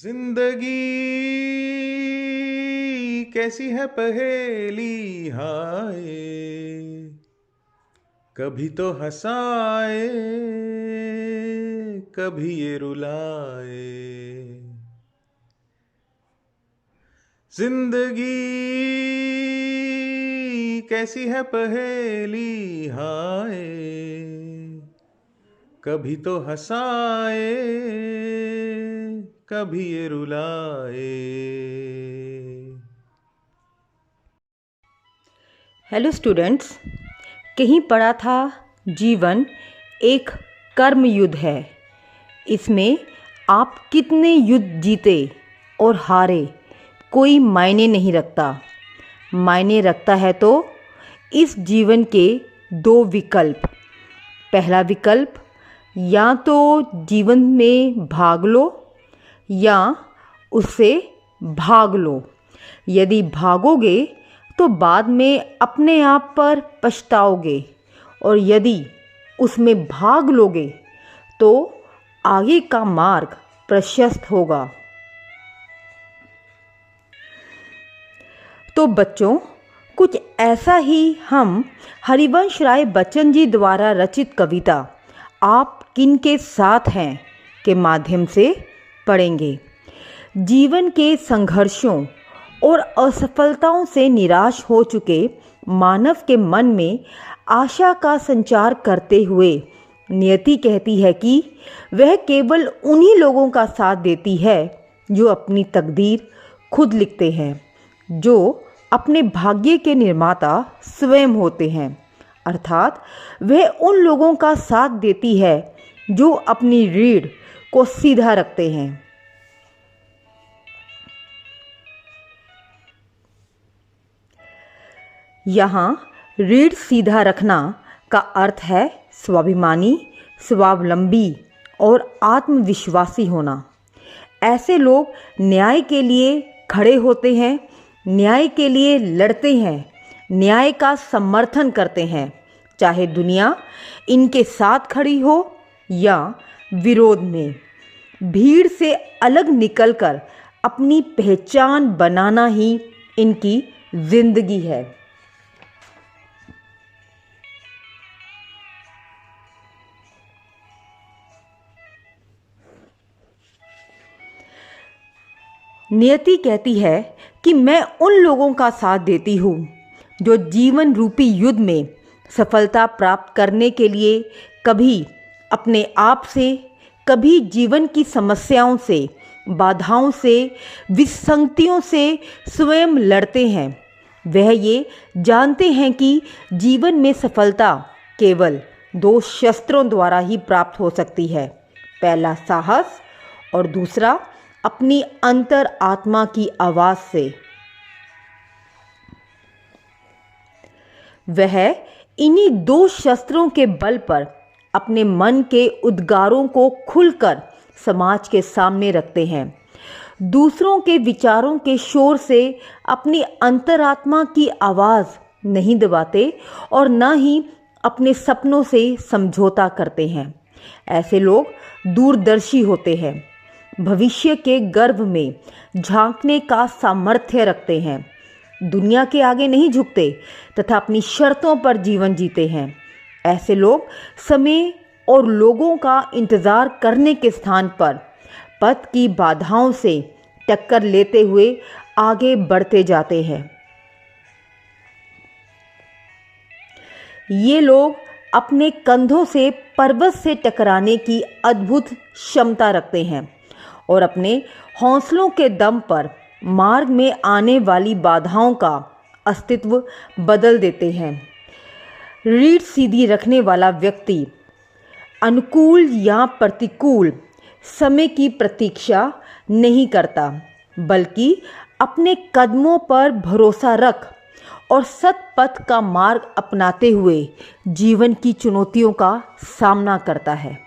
जिंदगी कैसी है पहेली हाय, कभी तो हंसाए कभी ये रुलाए। जिंदगी कैसी है पहेली हाय, कभी तो हंसाए कभी ये रुलाए। हेलो स्टूडेंट्स, कहीं पढ़ा था जीवन एक कर्म युद्ध है। इसमें आप कितने युद्ध जीते और हारे कोई मायने नहीं रखता। मायने रखता है तो इस जीवन के दो विकल्प। पहला विकल्प, या तो जीवन में भाग लो या उससे भाग लो। यदि भागोगे तो बाद में अपने आप पर पछताओगे, और यदि उसमें भाग लोगे तो आगे का मार्ग प्रशस्त होगा। तो बच्चों, कुछ ऐसा ही हम हरिवंश राय बच्चन जी द्वारा रचित कविता आप किन के साथ हैं के माध्यम से पढ़ेंगे। जीवन के संघर्षों और असफलताओं से निराश हो चुके मानव के मन में आशा का संचार करते हुए नियति कहती है कि वह केवल उन्हीं लोगों का साथ देती है जो अपनी तकदीर खुद लिखते हैं, जो अपने भाग्य के निर्माता स्वयं होते हैं। अर्थात वह उन लोगों का साथ देती है जो अपनी रीढ़ को सीधा रखते हैं। यहाँ रीढ़ सीधा रखना का अर्थ है स्वाभिमानी, स्वावलंबी और आत्मविश्वासी होना। ऐसे लोग न्याय के लिए खड़े होते हैं, न्याय के लिए लड़ते हैं, न्याय का समर्थन करते हैं, चाहे दुनिया इनके साथ खड़ी हो या विरोध में। भीड़ से अलग निकलकर अपनी पहचान बनाना ही इनकी जिंदगी है। नियति कहती है कि मैं उन लोगों का साथ देती हूँ जो जीवन रूपी युद्ध में सफलता प्राप्त करने के लिए कभी अपने आप से, कभी जीवन की समस्याओं से, बाधाओं से, विसंगतियों से स्वयं लड़ते हैं। वह ये जानते हैं कि जीवन में सफलता केवल दो शस्त्रों द्वारा ही प्राप्त हो सकती है। पहला साहस और दूसरा अपनी अंतर आत्मा की आवाज से। वह इन्हीं दो शस्त्रों के बल पर अपने मन के उद्गारों को खुलकर समाज के सामने रखते हैं। दूसरों के विचारों के शोर से अपनी अंतरात्मा की आवाज नहीं दबाते और न ही अपने सपनों से समझौता करते हैं। ऐसे लोग दूरदर्शी होते हैं, भविष्य के गर्भ में झांकने का सामर्थ्य रखते हैं, दुनिया के आगे नहीं झुकते तथा अपनी शर्तों पर जीवन जीते हैं। ऐसे लोग समय और लोगों का इंतजार करने के स्थान पर पथ की बाधाओं से टक्कर लेते हुए आगे बढ़ते जाते हैं। ये लोग अपने कंधों से पर्वत से टकराने की अद्भुत क्षमता रखते हैं और अपने हौसलों के दम पर मार्ग में आने वाली बाधाओं का अस्तित्व बदल देते हैं। रीढ़ सीधी रखने वाला व्यक्ति अनुकूल या प्रतिकूल समय की प्रतीक्षा नहीं करता, बल्कि अपने कदमों पर भरोसा रख और सत्पथ का मार्ग अपनाते हुए जीवन की चुनौतियों का सामना करता है।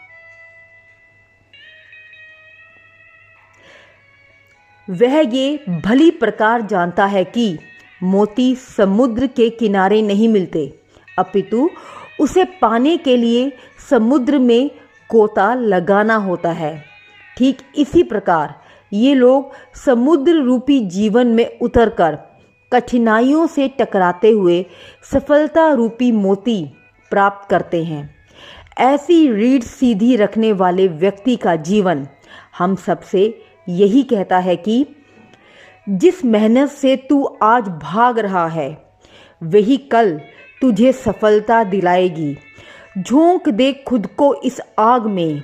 वह ये भली प्रकार जानता है कि मोती समुद्र के किनारे नहीं मिलते, अपितु उसे पाने के लिए समुद्र में गोता लगाना होता है। ठीक इसी प्रकार ये लोग समुद्र रूपी जीवन में उतरकर कठिनाइयों से टकराते हुए सफलता रूपी मोती प्राप्त करते हैं। ऐसी रीढ़ सीधी रखने वाले व्यक्ति का जीवन हम सबसे यही कहता है कि जिस मेहनत से तू आज भाग रहा है वही कल तुझे सफलता दिलाएगी। झोंक दे खुद को इस आग में,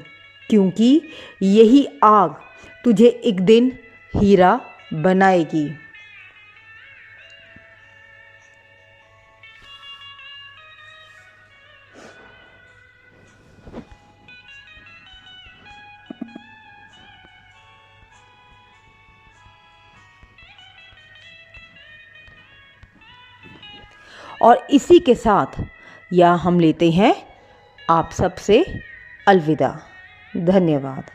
क्योंकि यही आग तुझे एक दिन हीरा बनाएगी। और इसी के साथ यह हम लेते हैं आप सबसे अलविदा। धन्यवाद।